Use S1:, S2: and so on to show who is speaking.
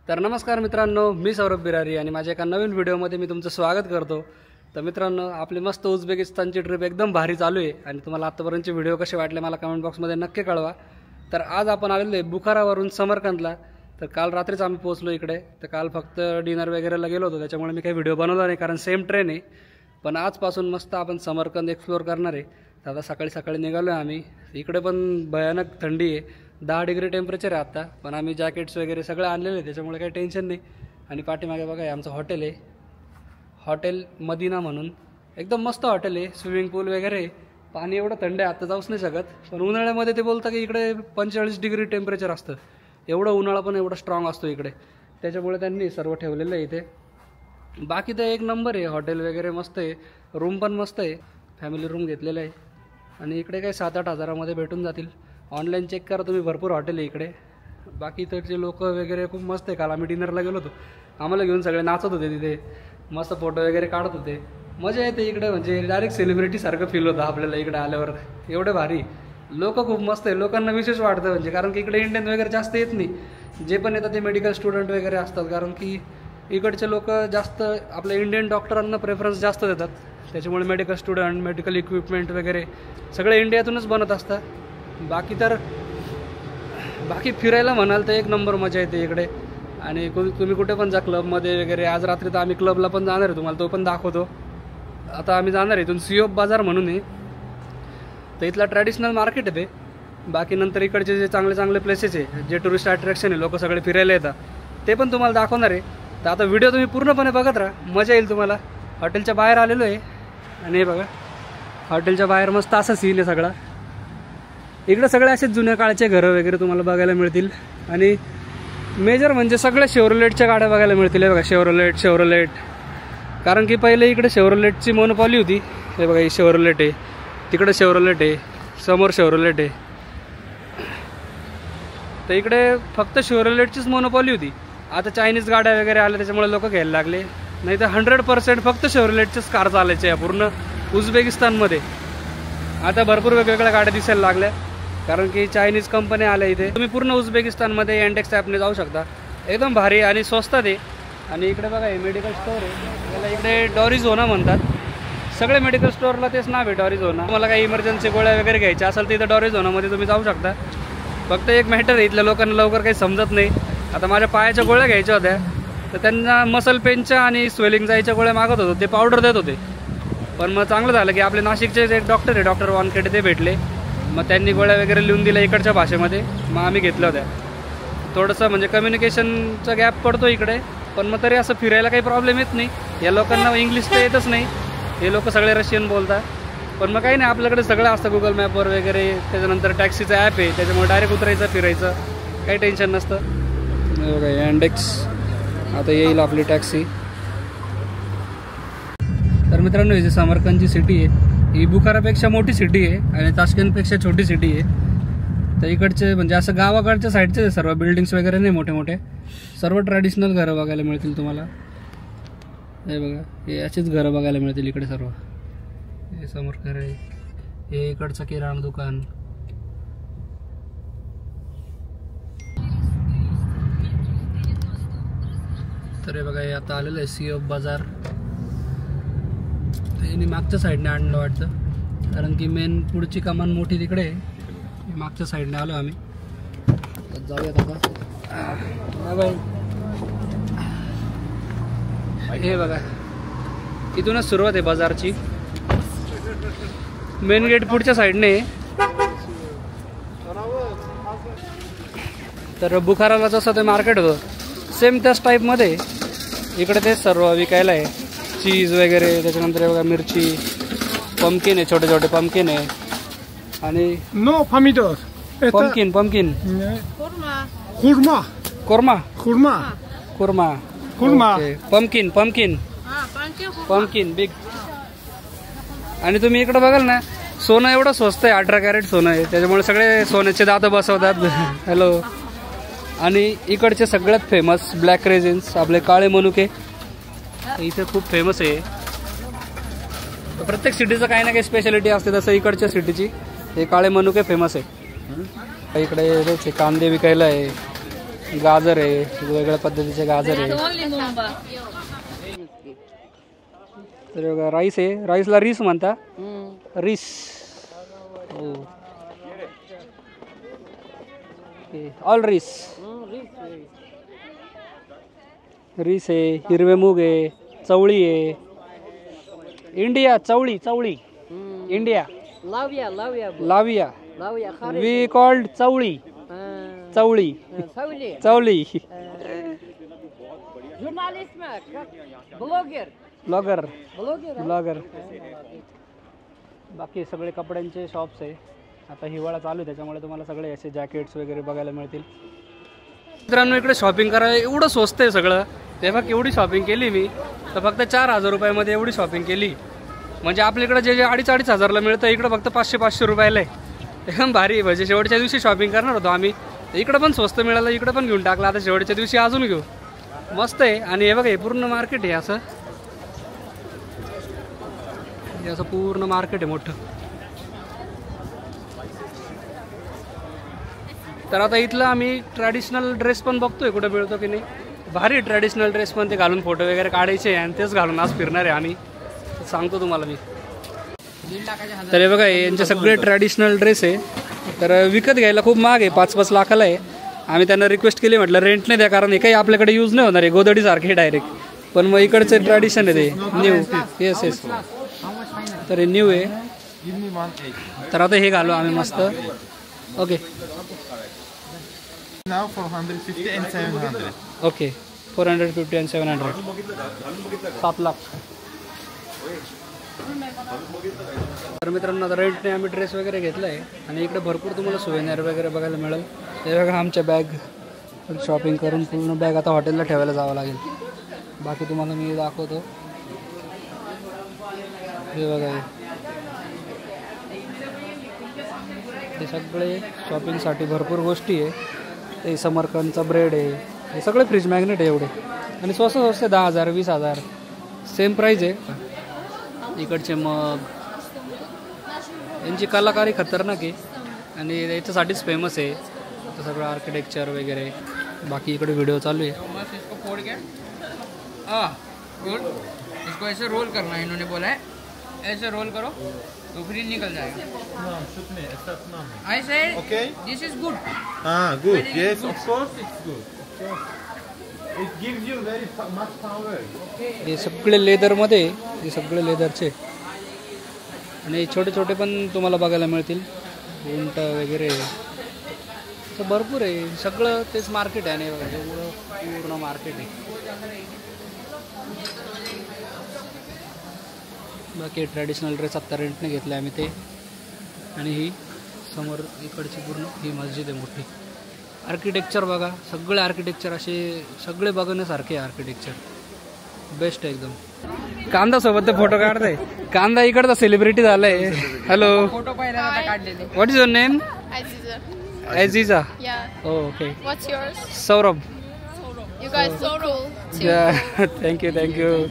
S1: तर नमस्कार मित्रांनो, मी सौरभ बिरारी आणि माझ्या एका नवीन व्हिडिओमध्ये मी तुमचं स्वागत करतो। तर मित्रांनो, आपली मस्त उझबेकिस्तानची ट्रिप एकदम भारी चालू आहे आणि तुम्हाला आतापर्यंतचे व्हिडिओ कसे वाटले मला कमेंट बॉक्समध्ये नक्की कळवा। तर आज आपण आलेलो आहे बुखारावरून समरकंदला। तर काल रात्रीच आम्ही पोहोचलो इकडे। तर काल फक्त डिनर वगैरेला गेलो होतो, त्याच्यामुळे मी काही व्हिडिओ बनवला नाही कारण सेम ट्रेन आहे। पण आजपासून मस्त आपण समरकंद एक्सप्लोर करणार आहे। तर आता सकाळी सकाळी निघालो आहे आम्ही। इकडे पण भयानक थंडी आहे, 10 डिग्री टेम्परेचर आहे आता, पण आम्ही जॅकेट्स वगैरे सगळं आणलेले आहे, त्याच्यामुळे काही टेन्शन नाही। आणि पाठीमागे बघा हे आमचं हॉटेल आहे, हॉटेल मदिना म्हणून एकदम मस्त हॉटेल आहे। स्विमिंग पूल वगैरे, पाणी एवढं थंड आहे आता जाऊच नाही शकत, पण उन्हाळ्यामध्ये ते बोलतं की इकडे 45 डिग्री टेम्परेचर असतं। एवढं उन्हाळा पण एवढा स्ट्रॉंग असतो इकडे, त्याच्यामुळे त्यांनी सर्व ठेवलेलं आहे इथे। बाकी तर एक नंबर आहे, हॉटेल वगैरे मस्त आहे, रूम पण मस्त आहे, फॅमिली रूम घेतलेलं आहे। आणि इकडे काही 7-8 हजारामध्ये भेटून जातील। ऑनलाईन चेक करा तुम्ही, भरपूर हॉटेल आहे इकडे। बाकी इकडचे लोक वगैरे खूप मस्त आहे। काल आम्ही डिनरला गेलो होतो, आम्हाला घेऊन सगळे नाचत होते तिथे, मस्त फोटो वगैरे काढत होते, मजा येते इकडे। म्हणजे डायरेक्ट सेलिब्रिटीसारखं फील होतं आपल्याला इकडे आल्यावर, एवढे भारी लोक, खूप मस्त आहे। लोकांना विशेष वाटतं म्हणजे, कारण की इकडे इंडियन वगैरे जास्त येत नाही, जे पण येतात ते मेडिकल स्टुडंट वगैरे असतात, कारण की इकडचे लोक जास्त आपल्या इंडियन डॉक्टरांना प्रेफरन्स जास्त देतात, त्याच्यामुळे मेडिकल स्टुडंट, मेडिकल इक्विपमेंट वगैरे सगळे इंडियातूनच बनत असतात। बाकी फिरायला म्हणाल तर एक नंबर मजा येते इकडे। आणि तुम्ही कुठे पण जा क्लबमध्ये वगैरे, आज रात्री तर आम्ही क्लबला पण जाणार आहे, तुम्हाला तो पण दाखवतो। आता आम्ही जाणार आहे इथून सियोप बाजार म्हणून आहे, तर इथला ट्रॅडिशनल मार्केट आहे ते। बाकी नंतर इकडचे जे चांगले चांगले प्लेसेस आहे, जे टुरिस्ट अट्रॅक्शन आहे, लोक सगळे फिरायला येतात, ते पण तुम्हाला दाखवणार आहे। तर आता व्हिडिओ तुम्ही पूर्णपणे बघत राहा, मजा येईल तुम्हाला। हॉटेलच्या बाहेर आलेलो आहे आणि हे बघा हॉटेलच्या बाहेर मस्त असा सीन आहे सगळा। इकडे सगळे असे जुन्या काळचे घरं वगैरे तुम्हाला बघायला मिळतील। आणि मेजर म्हणजे सगळ्या शेवरोलेटच्या गाड्या बघायला मिळतील। हे बघा शेवरोलेट, कारण की पहिले इकडे शेवरोलेटची मोनोपॉली होती। हे बघा ही शेवरोलेट आहे, तिकडे शेवरोलेट आहे, समोर शेवरोलेट आहे। तर इकडे फक्त शेवरोलेटचीच मोनोपॉली होती, आता चायनीज गाड्या वगैरे आल्या त्याच्यामुळे लोक घ्यायला लागले, नाही तर 100% फक्त शेवरोलेटचेच कार चालायचे या पूर्ण उझबेकिस्तानमध्ये। आता भरपूर वेगवेगळ्या गाड्या दिसायला लागल्या, कारण की चायनीज कंपन्या आल्या इथे। तुम्ही पूर्ण उझबेकिस्तानमध्ये एंडेक्स ॲपने जाऊ शकता, एकदम भारी आणि स्वस्तात आहे। आणि इकडे बघा हे मेडिकल स्टोअर आहे, याला इकडे डॉरिझोना म्हणतात, सगळे मेडिकल स्टोअरला तेच नाव आहे डॉरिझोना। मला काही इमर्जन्सी गोळ्या वगैरे घ्यायच्या असेल तर इथं डॉरिझोनामध्ये तुम्ही जाऊ शकता। फक्त एक मॅटर आहे, इथल्या लोकांना लवकर काही समजत नाही। आता माझ्या पायाच्या गोळ्या घ्यायच्या होत्या, तर त्यांना मसल पेनच्या आणि स्वेलिंग जायच्या गोळ्या मागत होतो, ते पावडर देत होते। पण मग चांगलं झालं की आपले नाशिकचे एक डॉक्टर आहे, डॉक्टर वानखेडे, ते भेटले, मग त्यांनी गोळ्या वगैरे लिहून दिल्या इकडच्या भाषेमध्ये, मग आम्ही घेतल्या होत्या। थोडंसं म्हणजे कम्युनिकेशनचा गॅप पडतो इकडे, पण मग तरी असं फिरायला काही प्रॉब्लेम येत नाही। या लोकांना इंग्लिश तर येतच नाही, हे लोक सगळे रशियन बोलतात, पण मग काही नाही, आपल्याकडे सगळं असतं गुगल मॅपवर वगैरे। त्याच्यानंतर टॅक्सीचं ॲप आहे, त्याच्यामुळे डायरेक्ट उतरायचं, फिरायचं, काही टेन्शन नसतं। बघा एंडेक्स, आता येईल आपली टॅक्सी। तर मित्रांनो, ही जी समरकंदची सिटी आहे ही बुखारापेक्षा मोठी सिटी आहे आणि ताशकंदपेक्षा छोटी सिटी आहे। तर इकडचे म्हणजे असं गावाकडच्या साईडचे सर्व बिल्डिंग्स वगैरे नाही मोठे मोठे, सर्व ट्रॅडिशनल घरं बघायला मिळतील तुम्हाला। हे बघा हे अशीच घरं बघायला मिळतील इकडे सर्व। हे समोर घर आहे, हे इकडचं किराणा दुकान। तर हे बघा हे आता आलेलं आहे सियोप बाजार, यांनी मागच्या साईडने आणलं वाटतं, कारण की मेन पुढची कमान मोठी तिकडे आहे, मागच्या साईडने आलो आम्ही। जाऊयात आता। बाय। हे बघा इथूनच सुरुवात आहे बाजारची, मेन गेट पुढच्या साईडने। तर बुखाराला जसं ते मार्केट होतं सेम त्याच टाईपमध्ये इकडे तेच सर्व विकायला आहे, चीज वगैरे। त्याच्यानंतर बघा मिरची, पंपकिन आहे, छोटे छोटे पंपकिन आहे, आणि
S2: नो फामिडोस
S1: पंपकिन कुर्मा पंपकिन बिग। आणि तुम्ही इकडे बघाल ना, सोनं एवढं स्वस्त आहे, 18 कॅरेट सोनं आहे, त्याच्यामुळे सगळे सोन्याचे दात बसवतात। हॅलो। आणि इकडचे सगळ्यात फेमस ब्लॅक रेझिन्स, आपले काळे मनुके इथे खूप फेमस आहे। प्रत्येक सिटीचं काही ना काही स्पेशालिटी असते, तसं इकडच्या सिटीची हे काळे मनुके फेमस आहे। इकडे कांदे विकायला आहे, गाजर आहे, वेगवेगळ्या पद्धतीचे गाजर आहे. तर बघा राईस आहे, राईसला रिस म्हणता. रिस हो, ऑल रिस. रिस आहे, हिरवे मूग आहे, चवळी आहे. इंडिया चवळी, चवळी इंडिया. लाविया वी कॉल्ड चवळी. चवळी चवळी. Blogger blogger. बाकी सगळे कपड्यांचे शॉप्स आहे. आता हिवाळा चालू आहे त्याच्यामुळे तुम्हाला सगळे असे जॅकेट्स वगैरे बघायला मिळतील. मित्रांनो इकडे शॉपिंग करायला एवढं स्वस्त आहे सगळं. तेव्हा केवढी शॉपिंग केली मी तर फक्त 4,000 रुपयामध्ये एवढी शॉपिंग केली. म्हणजे आपल्याकडे जे 2,500 हजारला मिळतं इकडं फक्त 500 रुपयाला आहे. एकदम भारी. म्हणजे शेवटच्या दिवशी शॉपिंग करणार होतो आम्ही, इकडं पण स्वस्त मिळालं, इकडं पण घेऊन टाकलं. आता शेवटच्या दिवशी अजून घेऊ. मस्त आहे. आणि हे बघा हे पूर्ण मार्केट आहे असं, हे असं पूर्ण मार्केट आहे मोठं. तर आता इथलं आम्ही ट्रॅडिशनल ड्रेस पण बघतोय कुठं मिळतो की नाही. भारी ट्रॅडिशनल ड्रेस पण ते घालून फोटो वगैरे काढायचे आणि तेच घालून आज फिरणार आहे आम्ही, सांगतो तुम्हाला मी. तर हे बघा यांचे सगळे ट्रॅडिशनल ड्रेस आहे. तर विकत घ्यायला खूप महाग आहे, 5-5 लाखाला आहे. आम्ही त्यांना रिक्वेस्ट केली, म्हटलं रेंट नाही द्या, कारण हे काही आपल्याकडे यूज नाही होणार आहे, गोदडीसारखे डायरेक्ट. पण मग इकडचे ट्रॅडिशन आहे ते न्यू. Yes yes. तर हे न्यू आहे. तर आता हे घालू आम्ही मस्त. Okay okay 450 and 700. 7 लाख. तर मित्रांनो आता रेंटने आम्ही ड्रेस वगैरे घेतला आहे आणि इकडे भरपूर तुम्हाला सुवेनियर वगैरे बघायला मिळेल. हे बघा आमच्या बॅग शॉपिंग करून पूर्ण बॅग आता हॉटेलला ठेवायला जावं लागेल. बाकी तुम्हाला मी दाखवतो. हे बघा हे सगळे शॉपिंगसाठी भरपूर गोष्टी आहे. ते समरकंदचा ब्रेड आहे, हे सगळे फ्रीज मॅग्नेट आहे एवढे. आणि स्वस्त स्वस्त 10,000 20,000 सेम प्राईज आहे. इकडचे मग यांची कलाकारी खतरनाक आहे आणि याच्यासाठीच फेमस आहे सगळं आर्किटेक्चर वगैरे. बाकी इकडे व्हिडिओ चालू आहे.
S2: इसको फोड़ के गुड, इसको ऐसे रोल करना है, इन्होंने बोला है ऐसे रोल करो तो फिर निकल जाएगा. I said okay, this is good.
S3: Good. Yes, of course it's good. It gives you very much power.
S1: हे सगळे लेदरमध्ये, हे सगळे लेदरचे आणि छोटे छोटे पण तुम्हाला बघायला मिळतील. उंट वगैरे तर भरपूर आहे. सगळं तेच मार्केट आहे. आणि पूर्ण मार्केट आहे. बाकी ट्रॅडिशनल ड्रेस आत्ता रेंटने घेतले आम्ही ते. आणि ही समोर इकडची पूर्ण ही मस्जिद आहे मोठी. आर्किटेक्चर बघा, सगळे आर्किटेक्चर असे सगळे बघण्यासारखे आर्किटेक्चर बेस्ट आहे एकदम. कांदा सोबत फोटो काढताय. कांदा इकडचा सेलिब्रिटी झालाय. हॅलो,
S2: फोटो पाहिला काढलेले.
S1: What is your name? Aziza.
S4: Yeah.
S1: Oh, okay.
S4: What's yours?
S1: Saurabh.
S4: You guys so cool too.
S1: Yeah, thank you.